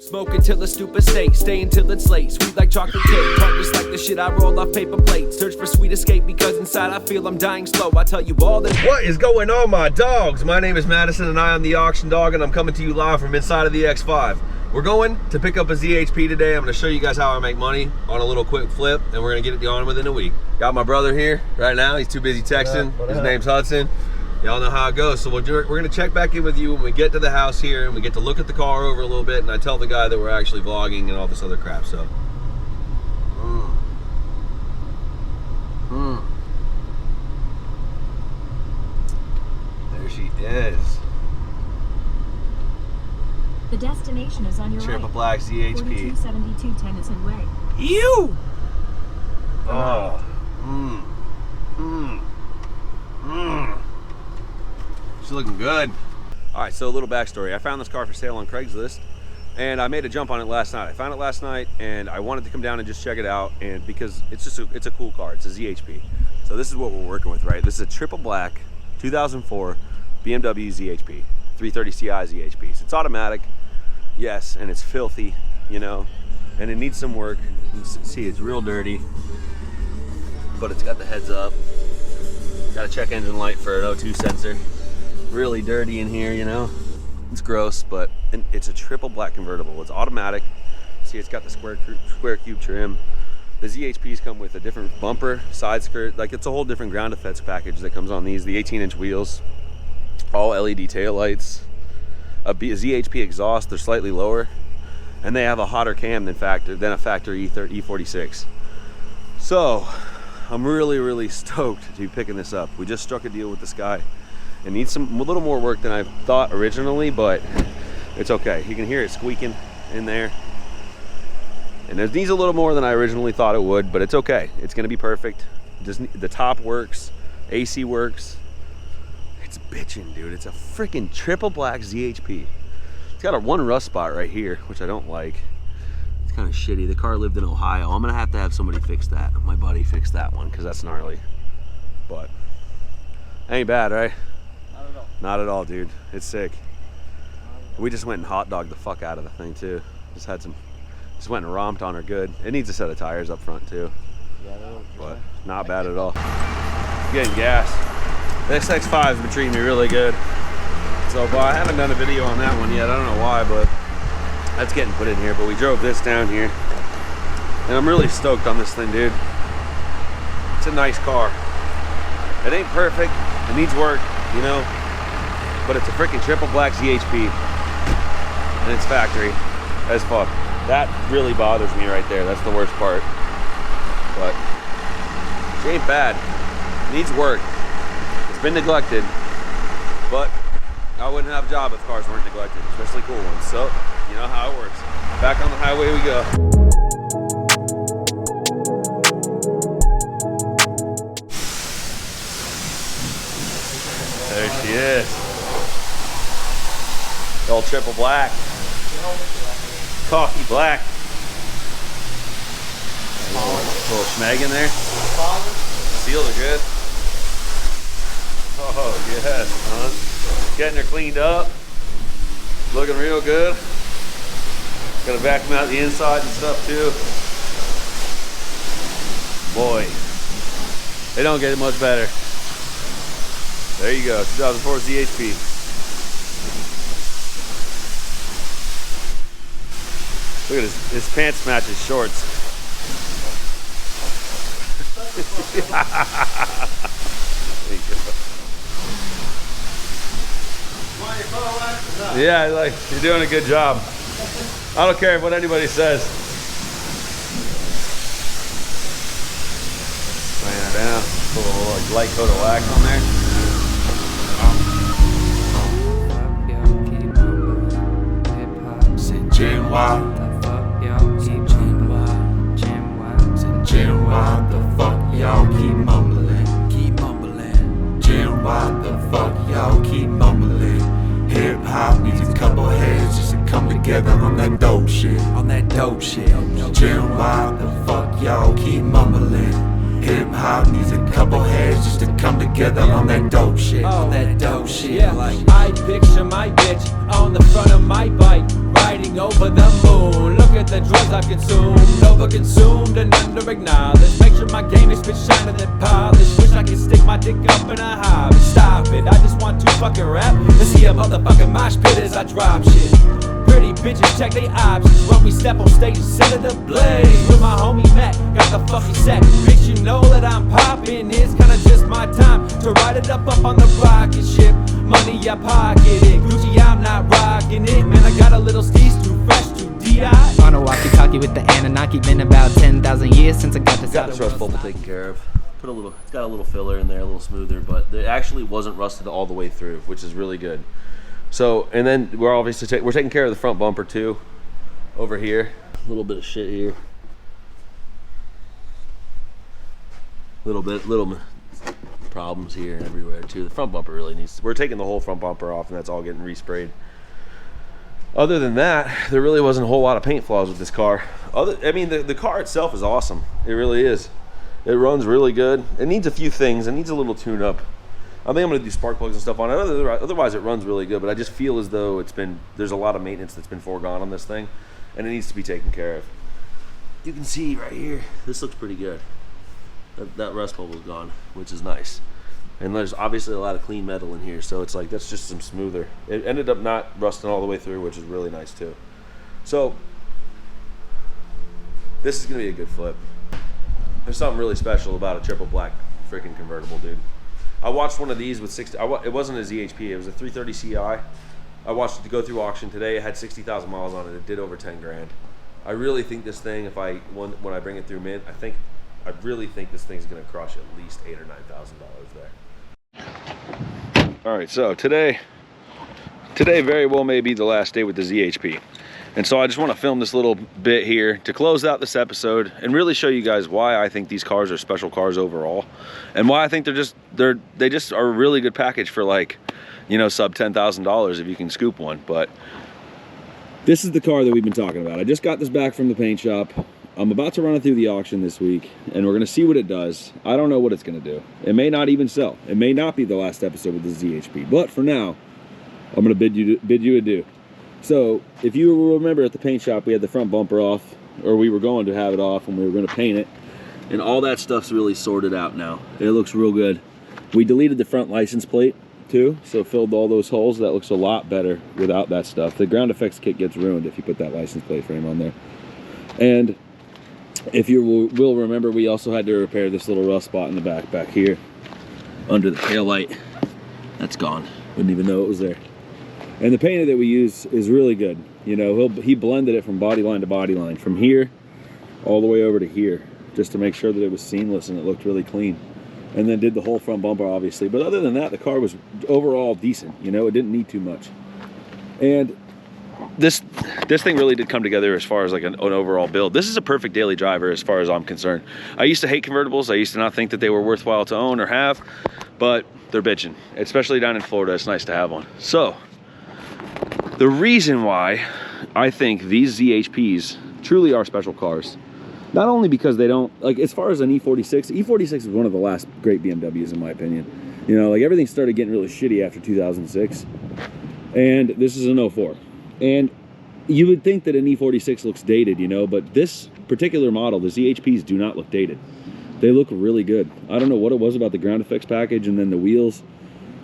Smoking till a stupid state, stay until it's late. Sweet like chocolate cake, talk just like the shit I roll off paper plates. Search for sweet escape because inside I feel I'm dying slow. I tell you all this. What is going on, my dogs? My name is Madison and I am the Auction Dog, and I'm coming to you live from inside of the X5. We're going to pick up a ZHP today. I'm gonna show you guys how I make money on a little quick flip, and we're gonna get it going within a week. Got my brother here right now. He's too busy texting. His name's Hudson. Y'all know how it goes. So we're gonna check back in with you when we get to the house here, and we get to look at the car over a little bit, and I tell the guy that we're actually vlogging and all this other crap. So there she is. The destination is on your Triple right. black ZHP. 4272 Tennyson Way. You! Oh. She's looking good. All right, so a little backstory. I found this car for sale on Craigslist, and I made a jump on it last night. I found it last night, and I wanted to come down and just check it out, and because it's a cool car. It's a ZHP. So this is what we're working with, right? This is a triple black 2004 BMW ZHP, 330 Ci ZHP. So it's automatic, yes, and it's filthy, you know, and it needs some work. You can see it's real dirty, but it's got the heads up. Got a check engine light for an O2 sensor. Really dirty in here, you know. It's gross, but it's a triple black convertible. It's automatic. See, it's got the square cube trim. The ZHPs come with a different bumper, side skirt. Like, it's a whole different ground effects package that comes on these. The 18-inch wheels, all LED tail lights, a ZHP exhaust. They're slightly lower, and they have a hotter cam than a factory E46. So I'm really stoked to be picking this up. We just struck a deal with this guy. It needs a little more work than I thought originally, but it's okay. You can hear it squeaking in there. And it needs a little more than I originally thought it would, but it's okay. It's gonna be perfect. The top works, AC works. It's bitching, dude. It's a freaking triple black ZHP. It's got one rust spot right here, which I don't like. It's kind of shitty. The car lived in Ohio. I'm gonna have to have somebody fix that. My buddy fix that one, because that's gnarly. But ain't bad, right? Not at all, dude. It's sick. We just went and hot dogged the fuck out of the thing too. Just went and romped on her good. It needs a set of tires up front too. But not bad at all. Getting gas. This X5's been treating me really good. So, but I haven't done a video on that one yet. I don't know why, but that's getting put in here. But we drove this down here, and I'm really stoked on this thing, dude. It's a nice car. It ain't perfect. It needs work, you know. But it's a freaking triple black ZHP, and it's factory as fuck. That really bothers me right there. That's the worst part. But she ain't bad. It needs work. It's been neglected, but I wouldn't have a job if cars weren't neglected, especially cool ones. So you know how it works. Back on the highway we go. There she is. Old triple black. Coffee black. A little schmeg in there. Seals are good. Oh yes, son. Getting her cleaned up. Looking real good. Gotta vacuum out the inside and stuff too. Boy, they don't get it much better. There you go, 2004 ZHP. Look at his pants match his shorts. Yeah, like, you're doing a good job. I don't care what anybody says. Laying her down. Put a little like, light coat of wax on there. Gen Y. Gen Y, the fuck y'all keep mumbling. Keep mumbling. Gen Y, the fuck y'all keep mumbling. Hip hop needs a couple heads just to come together on that dope shit. On that dope shit. Gen Y, the fuck y'all keep mumbling. Hip hop needs a couple heads just to come together on that dope shit. On that dope shit. Yeah, like I picture my bitch on the front of my bike, riding floating over the moon. Look at the drugs I've consumed, overconsumed and under-acknowledged. Make sure my game is spit shining and polished. Wish I could stick my dick up in a hobby. Stop it, I just want to fucking rap and see a motherfucking mosh pit as I drop shit. Pretty bitches check they options when we step on stage and center the blaze. With my homie Mac, got the fucking sack. Bitch, you know that I'm poppin'. It's kinda just my time to ride it up on the rocket ship. Money I pocket it, Gucci I'm not rocking it. Man, I got a little steez too fresh to D.I. On a walkie-talkie with the Anunnaki. Been about 10,000 years since I got this Got out this of rust bubble taken care of. Put a little, it's got a little filler in there, a little smoother, but it actually wasn't rusted all the way through, which is really good. So, and then we're obviously we're taking care of the front bumper too, over here. A little bit of shit here. Little problems here and everywhere too. The front bumper really needs, we're taking the whole front bumper off and that's all getting resprayed. Other than that, there really wasn't a whole lot of paint flaws with this car. I mean, the car itself is awesome. It really is. It runs really good. It needs a few things. It needs a little tune up. I think I'm gonna do spark plugs and stuff on it. Otherwise, it runs really good. But I just feel as though there's a lot of maintenance that's been foregone on this thing, and it needs to be taken care of. You can see right here. This looks pretty good. That rust bubble's gone, which is nice. And there's obviously a lot of clean metal in here, so it's like that's just some smoother. It ended up not rusting all the way through, which is really nice too. So this is gonna be a good flip. There's something really special about a triple black freaking convertible, dude. I watched one of these with 60. It wasn't a ZHP. It was a 330 Ci. I watched it go through auction today. It had 60,000 miles on it. It did over 10 grand. I really think this thing, when I bring it through mint, I really think this thing's gonna crush at least $8,000 or $9,000 there. All right, so today very well may be the last day with the ZHP. And so I just want to film this little bit here to close out this episode and really show you guys why I think these cars are special cars overall, and why I think they just are a really good package for, like, you know, sub $10,000 if you can scoop one. But this is the car that we've been talking about. I just got this back from the paint shop. I'm about to run it through the auction this week, and we're gonna see what it does. I don't know what it's gonna do. It may not even sell. It may not be the last episode with the ZHP. But for now, I'm gonna bid you adieu. So, if you remember at the paint shop, we had the front bumper off, or we were going to have it off, and we were going to paint it, and all that stuff's really sorted out now. It looks real good. We deleted the front license plate too, so filled all those holes. That looks a lot better without that stuff. The ground effects kit gets ruined if you put that license plate frame on there. And if you will remember, we also had to repair this little rust spot in the back here under the tail light. That's gone. Wouldn't even know it was there. And the painter that we use is really good. You know, he blended it from body line to body line, from here all the way over to here, just to make sure that it was seamless and it looked really clean. And then did the whole front bumper, obviously. But other than that, the car was overall decent. You know, it didn't need too much. And this thing really did come together as far as like an overall build. This is a perfect daily driver as far as I'm concerned. I used to hate convertibles. I used to not think that they were worthwhile to own or have, but they're bitching. Especially down in Florida, it's nice to have one. So the reason why I think these ZHPs truly are special cars, not only because they don't, like, as far as an E46 is one of the last great BMWs in my opinion. You know, like, everything started getting really shitty after 2006, and this is an 04. And you would think that an E46 looks dated, you know, but this particular model, the ZHPs, do not look dated. They look really good. I don't know what it was about the ground effects package and then the wheels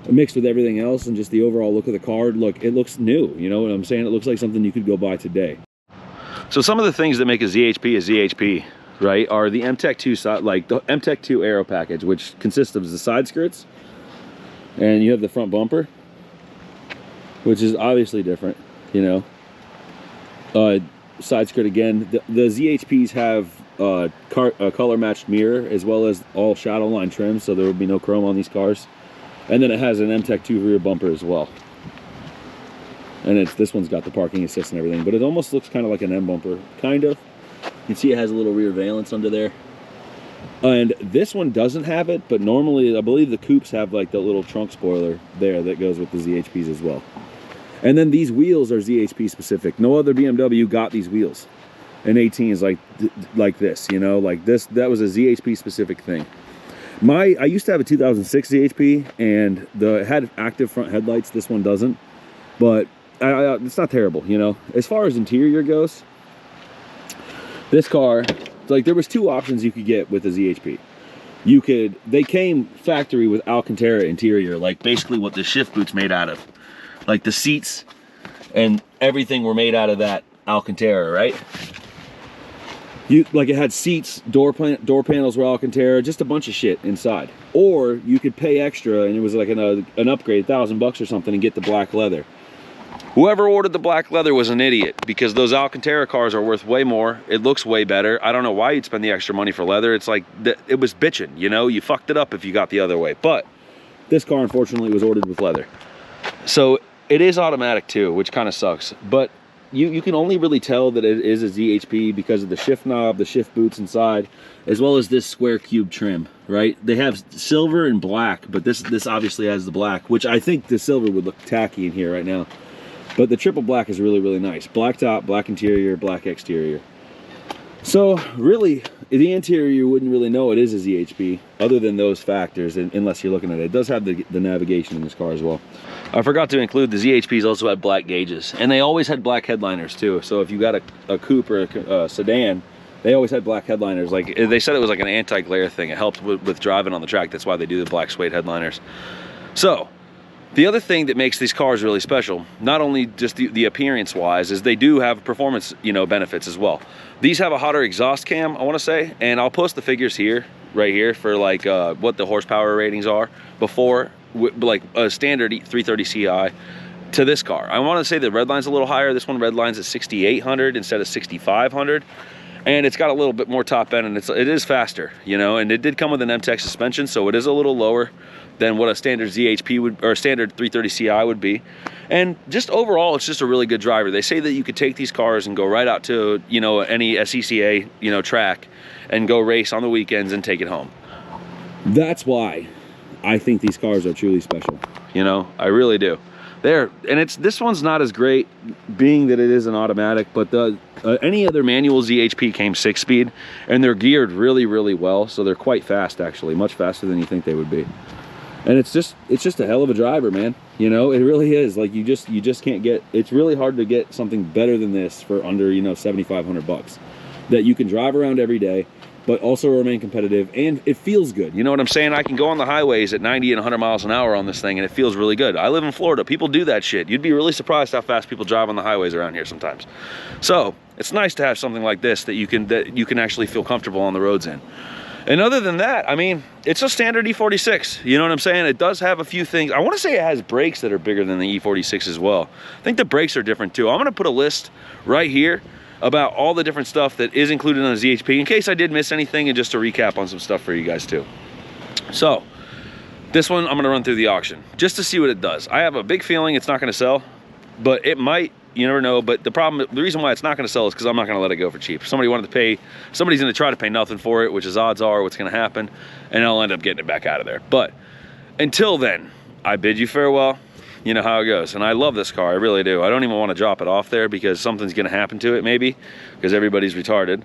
mixed with everything else, and just the overall look of the car. Look, it looks new, you know what I'm saying? It looks like something you could go buy today. So some of the things that make a ZHP, right, are the MTEC 2 side, like the MTEC 2 aero package, which consists of the side skirts, and you have the front bumper, which is obviously different, you know. Side skirt again. The ZHPs have a color matched mirror, as well as all shadow line trim, so there will be no chrome on these cars. And then it has an MTEC 2 rear bumper as well. And this one's got the parking assist and everything, but it almost looks kind of like an M bumper, kind of. You can see it has a little rear valance under there. And this one doesn't have it, but normally I believe the coupes have like the little trunk spoiler there that goes with the ZHPs as well. And then these wheels are ZHP specific. No other BMW got these wheels. An 18 is like this, you know, like this. That was a ZHP specific thing. I used to have a 2006 ZHP, and it had active front headlights. This one doesn't, but it's not terrible, you know. As far as interior goes, this car, like, there was two options you could get with the ZHP. They came factory with Alcantara interior, like basically what the shift boot's made out of. Like the seats and everything were made out of that Alcantara, right? Like it had seats, door panels were Alcantara, just a bunch of shit inside. Or you could pay extra and it was like an upgrade, $1,000 or something, and get the black leather. Whoever ordered the black leather was an idiot, because those Alcantara cars are worth way more. It looks way better. I don't know why you'd spend the extra money for leather. It's like, it was bitching, you know? You fucked it up if you got the other way. But this car, unfortunately, was ordered with leather. So it is automatic too, which kind of sucks. But you can only really tell that it is a ZHP because of the shift knob, the shift boots inside, as well as this square cube trim, right? They have silver and black, but this obviously has the black, which I think the silver would look tacky in here right now. But the triple black is really, really nice. Black top, black interior, black exterior. So really, the interior, you wouldn't really know it is a ZHP other than those factors, unless you're looking at it. It does have the navigation in this car as well. I forgot to include the ZHPs also had black gauges, and they always had black headliners too. So if you got a coupe or a sedan, they always had black headliners. Like they said, it was like an anti-glare thing. It helped with driving on the track. That's why they do the black suede headliners. So the other thing that makes these cars really special, not only just the appearance wise, is they do have performance, you know, benefits as well. These have a hotter exhaust cam, I want to say, and I'll post the figures here, right here, for like what the horsepower ratings are before, like a standard 330 Ci to this car. I want to say the redline's a little higher. This one redline's at 6,800 instead of 6,500. And it's got a little bit more top end, and it is faster, you know, and it did come with an MTEC suspension, so it is a little lower than what a standard ZHP would, or a standard 330 Ci would be. And just overall, it's just a really good driver. They say that you could take these cars and go right out to, you know, any SCCA, you know, track and go race on the weekends and take it home. That's why I think these cars are truly special. You know, I really do. This one's not as great, being that it is an automatic, but any other manual ZHP came 6-speed, and they're geared really, really well, so they're quite fast actually, much faster than you think they would be. And it's just a hell of a driver, man. You know, it really is. Like you just can't get. It's really hard to get something better than this for under, you know, $7,500 that you can drive around every day, but also remain competitive, and it feels good. You know what I'm saying? I can go on the highways at 90 and 100 miles an hour on this thing, and it feels really good. I live in Florida. People do that shit. You'd be really surprised how fast people drive on the highways around here sometimes. So it's nice to have something like this that you can actually feel comfortable on the roads in. And other than that, I mean, it's a standard E46. You know what I'm saying? It does have a few things. I want to say it has brakes that are bigger than the E46 as well. I think the brakes are different too. I'm going to put a list right here about all the different stuff that is included on a ZHP in case I did miss anything, and just to recap on some stuff for you guys too. So this one, I'm going to run through the auction just to see what it does. I have a big feeling it's not going to sell, but it might. You never know. But the reason why it's not going to sell is because I'm not going to let it go for cheap. If somebody wanted to pay, somebody's going to try to pay nothing for it, which is odds are what's going to happen, and I'll end up getting it back out of there. But until then, I bid you farewell. You know how it goes. And I love this car. I really do. I don't even want to drop it off there because something's going to happen to it, maybe, because everybody's retarded.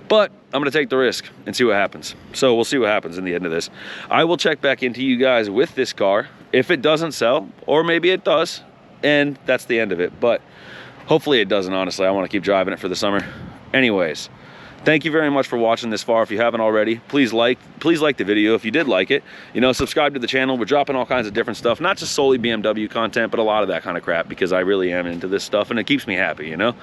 But I'm going to take the risk and see what happens. So we'll see what happens in the end of this. I will check back into you guys with this car if it doesn't sell, or maybe it does, and that's the end of it. But hopefully it doesn't, honestly. I want to keep driving it for the summer. Anyways, thank you very much for watching this far. If you haven't already, please like the video if you did like it. You know, subscribe to the channel. We're dropping all kinds of different stuff, not just solely BMW content, but a lot of that kind of crap, because I really am into this stuff and it keeps me happy, you know?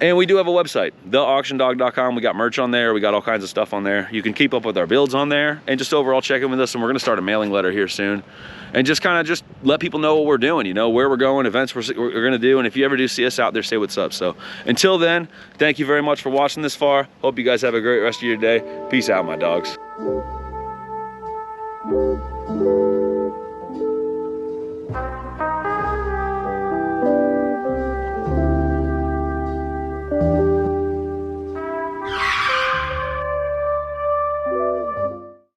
And we do have a website, theauctiondog.com. We got merch on there. We got all kinds of stuff on there. You can keep up with our builds on there and just overall check in with us. And we're going to start a mailing letter here soon, and just kind of just let people know what we're doing, you know, where we're going, events we're going to do. And if you ever do see us out there, say what's up. So until then, thank you very much for watching this far. Hope you guys have a great rest of your day. Peace out, my dogs.